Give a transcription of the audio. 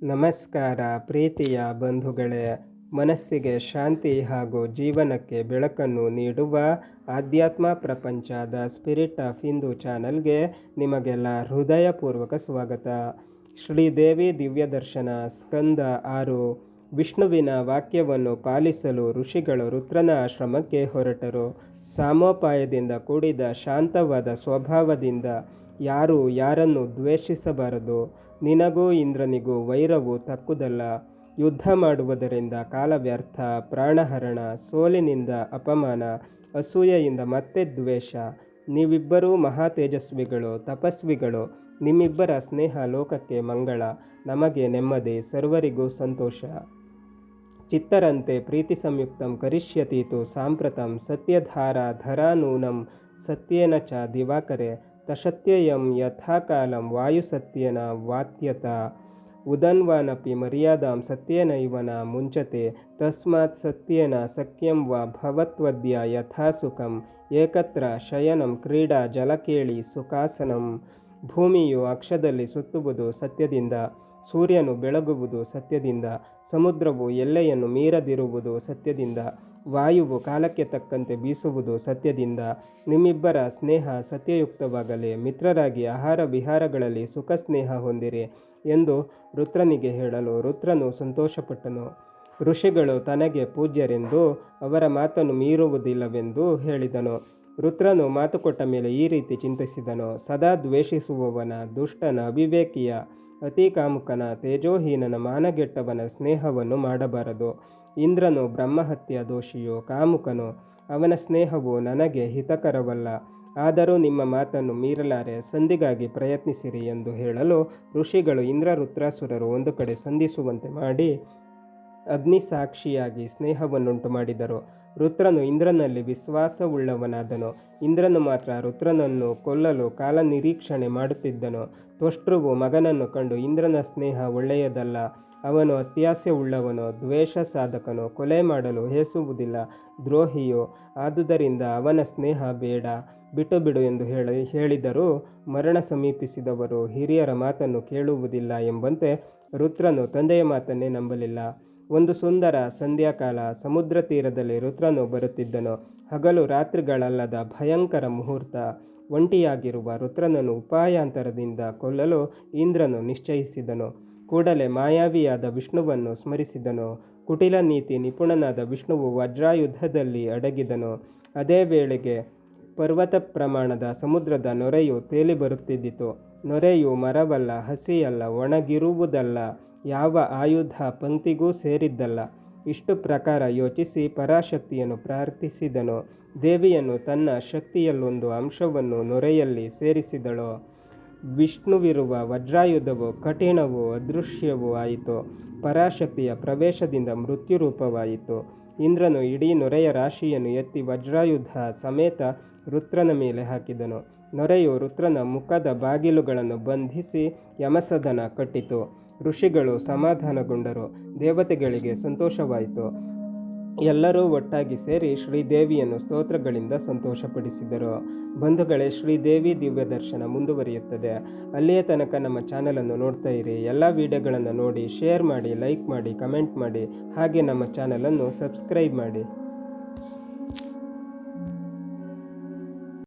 ನಮಸ್ಕಾರ ಪ್ರೀತಿಯ ಬಂಧುಗಳೇ. ಮನಸ್ಸಿಗೆ ಶಾಂತಿ ಹಾಗೂ ಜೀವನಕ್ಕೆ ಬೆಳಕನ್ನು ನೀಡುವ ಆಧ್ಯಾತ್ಮ ಪ್ರಪಂಚ ದ ಸ್ಪಿರಿಟ್ ಆಫ್ ಹಿಂದೂ ಚಾನಲ್ಗೆ ನಿಮಗೆಲ್ಲ ಹೃದಯಪೂರ್ವಕ ಸ್ವಾಗತ. ಶ್ರೀದೇವಿ ದಿವ್ಯ ದರ್ಶನ ಸ್ಕಂದ 6. ವಿಷ್ಣುವಿನ ವಾಕ್ಯವನ್ನು ಪಾಲಿಸಲು ಋಷಿಗಳು ರುದ್ರನ ಆಶ್ರಮಕ್ಕೆ ಹೊರಟರು. ಸಾಮೋಪಾಯದಿಂದ ಕೂಡಿದ ಶಾಂತವಾದ ಸ್ವಭಾವದಿಂದ ಯಾರೂ ಯಾರನ್ನು ದ್ವೇಷಿಸಬಾರದು. ನಿನಗೂ ಇಂದ್ರನಿಗೂ ವೈರವು ತಕ್ಕುದಲ್ಲ. ಯುದ್ಧ ಮಾಡುವುದರಿಂದ ಕಾಲ ವ್ಯರ್ಥ, ಪ್ರಾಣಹರಣ, ಸೋಲಿನಿಂದ ಅಪಮಾನ, ಅಸೂಯೆಯಿಂದ ಮತ್ತೆ ದ್ವೇಷ. ನೀವಿಬ್ಬರೂ ಮಹಾ ತೇಜಸ್ವಿಗಳು, ತಪಸ್ವಿಗಳು. ನಿಮ್ಮಿಬ್ಬರ ಸ್ನೇಹ ಲೋಕಕ್ಕೆ ಮಂಗಳ, ನಮಗೆ ನೆಮ್ಮದಿ, ಸರ್ವರಿಗೂ ಸಂತೋಷ. ಚಿತ್ತರಂತೆ ಪ್ರೀತಿ ಸಂಯುಕ್ತಂ ಕರಿಷ್ಯತೀತು ಸಾಂಪ್ರತಂ ಸತ್ಯಧಾರಾ ಧರಾನೂನಂ ಸತ್ಯೇನ ಚ ದಿವಾಕರೆ ತಶತ್ಯಯಂ ಯಥಾಕಾಲಂ ವಾಯುಸತ್ಯೇನ ವಾತ್ಯತ ಉದನ್ವಾನಪಿ ಮರ್ಯಾದಾಂ ಸತ್ಯೇನೈವ ನ ಮುಂಚತೆ ತಸ್ಮಾತ್ ಸತ್ಯೇನ ಸಖ್ಯಂ ವಾ ಭವತ್ವದ್ಯ ಯಥಾ ಸುಖಂ ಏಕತ್ರ ಶಯನಂ ಕ್ರೀಡಾ ಜಲಕೇಳಿ ಸುಖಾಸನಂ. ಭೂಮಿಯು ಅಕ್ಷದಲ್ಲಿ ಸುತ್ತುವುದು ಸತ್ಯದಿಂದ, ಸೂರ್ಯನು ಬೆಳಗುವುದು ಸತ್ಯದಿಂದ, ಸಮುದ್ರವು ಎಲ್ಲೆಯನ್ನು ಮೀರದಿರುವುದು ಸತ್ಯದಿಂದ, ವಾಯುವು ಕಾಲಕ್ಕೆ ತಕ್ಕಂತೆ ಬೀಸುವುದು ಸತ್ಯದಿಂದ. ನಿಮ್ಮಿಬ್ಬರ ಸ್ನೇಹ ಸತ್ಯಯುಕ್ತವಾಗಲಿ. ಮಿತ್ರರಾಗಿ ಆಹಾರ ವಿಹಾರಗಳಲ್ಲಿ ಸುಖ ಸ್ನೇಹ ಹೊಂದಿರಿ ಎಂದು ರುದ್ರನಿಗೆ ಹೇಳಲು ರುದ್ರನು ಸಂತೋಷಪಟ್ಟನು. ಋಷಿಗಳು ತನಗೆ ಪೂಜ್ಯರೆಂದು ಅವರ ಮಾತನ್ನು ಮೀರುವುದಿಲ್ಲವೆಂದು ಹೇಳಿದನು. ರುದ್ರನು ಮಾತು ಕೊಟ್ಟ ಮೇಲೆ ಈ ರೀತಿ ಚಿಂತಿಸಿದನು. ಸದಾ ದ್ವೇಷಿಸುವವನ, ದುಷ್ಟನ, ಅವಿವೇಕಿಯ, ಅತಿ ಕಾಮುಕನ, ತೇಜೋಹೀನನ, ಮಾನಗೆಟ್ಟವನ ಸ್ನೇಹವನ್ನು ಮಾಡಬಾರದು. ಇಂದ್ರನು ಬ್ರಹ್ಮಹತ್ಯ ದೋಷಿಯು, ಕಾಮುಕನು. ಅವನ ಸ್ನೇಹವು ನನಗೆ ಹಿತಕರವಲ್ಲ. ಆದರೂ ನಿಮ್ಮ ಮಾತನ್ನು ಮೀರಲಾರೆ, ಸಂಧಿಗಾಗಿ ಪ್ರಯತ್ನಿಸಿರಿ ಎಂದು ಹೇಳಲು ಋಷಿಗಳು ಇಂದ್ರ ರುದ್ರಾಸುರರು ಒಂದು ಕಡೆ ಸಂಧಿಸುವಂತೆ ಮಾಡಿ ಅಗ್ನಿಸಾಕ್ಷಿಯಾಗಿ ಸ್ನೇಹವನ್ನುಂಟು ಮಾಡಿದರು. ರುದ್ರನು ಇಂದ್ರನಲ್ಲಿ ವಿಶ್ವಾಸವುಳ್ಳವನಾದನು. ಇಂದ್ರನು ಮಾತ್ರ ರುದ್ರನನ್ನು ಕೊಲ್ಲಲು ಕಾಲ ನಿರೀಕ್ಷಣೆ ಮಾಡುತ್ತಿದ್ದನು. ತ್ವಷ್ಟೃವು ಮಗನನ್ನು ಕಂಡು ಇಂದ್ರನ ಸ್ನೇಹ ಒಳ್ಳೆಯದಲ್ಲ, ಅವನು ಅತ್ಯಾಸೆಯುಳ್ಳವನು, ದ್ವೇಷ ಸಾಧಕನು, ಕೊಲೆ ಮಾಡಲು ಹೇಸುವುದಿಲ್ಲ, ದ್ರೋಹಿಯು. ಆದುದರಿಂದ ಅವನ ಸ್ನೇಹ ಬೇಡ, ಬಿಟ್ಟು ಬಿಡು ಎಂದು ಹೇಳಿದರೂ ಮರಣ ಸಮೀಪಿಸಿದವರು ಹಿರಿಯರ ಮಾತನ್ನು ಕೇಳುವುದಿಲ್ಲ ಎಂಬಂತೆ ರುದ್ರನು ತಂದೆಯ ಮಾತನ್ನೇ ನಂಬಲಿಲ್ಲ. ಒಂದು ಸುಂದರ ಸಂಧ್ಯಾಕಾಲ. ಸಮುದ್ರ ತೀರದಲ್ಲಿ ರುದ್ರನು ಬರುತ್ತಿದ್ದನು. ಹಗಲು ರಾತ್ರಿಗಳಲ್ಲದ ಭಯಂಕರ ಮುಹೂರ್ತ. ಒಂಟಿಯಾಗಿರುವ ರುದ್ರನನ್ನು ಉಪಾಯಾಂತರದಿಂದ ಕೊಲ್ಲಲು ಇಂದ್ರನು ನಿಶ್ಚಯಿಸಿದನು. ಕೂಡಲೇ ಮಾಯಾವಿಯಾದ ವಿಷ್ಣುವನ್ನು ಸ್ಮರಿಸಿದನು. ಕುಟಿಲ ನೀತಿ ನಿಪುಣನಾದ ವಿಷ್ಣುವು ವಜ್ರಾಯುಧದಲ್ಲಿ ಅಡಗಿದನು. ಅದೇ ವೇಳೆಗೆ ಪರ್ವತ ಪ್ರಮಾಣದ ಸಮುದ್ರದ ನೊರೆಯು ತೇಲಿ ಬರುತ್ತಿದ್ದಿತು. ನೊರೆಯು ಮರವಲ್ಲ, ಹಸಿಯಲ್ಲ, ಒಣಗಿರುವುದಲ್ಲ, ಯಾವ ಆಯುಧ ಪಂಕ್ತಿಗೂ ಸೇರಿದ್ದಲ್ಲ. ಇಷ್ಟು ಪ್ರಕಾರ ಯೋಚಿಸಿ ಪರಾಶಕ್ತಿಯನ್ನು ಪ್ರಾರ್ಥಿಸಿದನು. ದೇವಿಯನ್ನು ತನ್ನ ಶಕ್ತಿಯಲ್ಲೊಂದು ಅಂಶವನ್ನು ನೊರೆಯಲ್ಲಿ ಸೇರಿಸಿದಳು. ವಿಷ್ಣುವಿರುವ ವಜ್ರಾಯುಧವು ಕಠಿಣವೂ ಅದೃಶ್ಯವೂ ಆಯಿತು. ಪರಾಶಕ್ತಿಯ ಪ್ರವೇಶದಿಂದ ಮೃತ್ಯುರೂಪವಾಯಿತು. ಇಂದ್ರನು ಇಡೀ ನೊರೆಯ ರಾಶಿಯನ್ನು ಎತ್ತಿ ವಜ್ರಾಯುಧ ಸಮೇತ ರುದ್ರನ ಮೇಲೆ ಹಾಕಿದನು. ನೊರೆಯು ರುದ್ರನ ಮುಖದ ಬಾಗಿಲುಗಳನ್ನು ಬಂಧಿಸಿ ಯಮಸದನ ಕಟ್ಟಿತು. ಋಷಿಗಳು ಸಮಾಧಾನಗೊಂಡರು. ದೇವತೆಗಳಿಗೆ ಸಂತೋಷವಾಯಿತು. ಎಲ್ಲರೂ ಒಟ್ಟಾಗಿ ಸೇರಿ ಶ್ರೀದೇವಿಯನ್ನು ಸ್ತೋತ್ರಗಳಿಂದ ಸಂತೋಷಪಡಿಸಿದರು. ಬಂಧುಗಳೇ, ಶ್ರೀದೇವಿ ದಿವ್ಯ ದರ್ಶನ ಮುಂದುವರಿಯುತ್ತದೆ. ಅಲ್ಲಿಯ ತನಕ ನಮ್ಮ ಚಾನಲನ್ನು ನೋಡ್ತಾ ಇರಿ. ಎಲ್ಲ ವಿಡಿಯೋಗಳನ್ನು ನೋಡಿ, ಶೇರ್ ಮಾಡಿ, ಲೈಕ್ ಮಾಡಿ, ಕಮೆಂಟ್ ಮಾಡಿ, ಹಾಗೆ ನಮ್ಮ ಚಾನಲನ್ನು ಸಬ್ಸ್ಕ್ರೈಬ್ ಮಾಡಿ.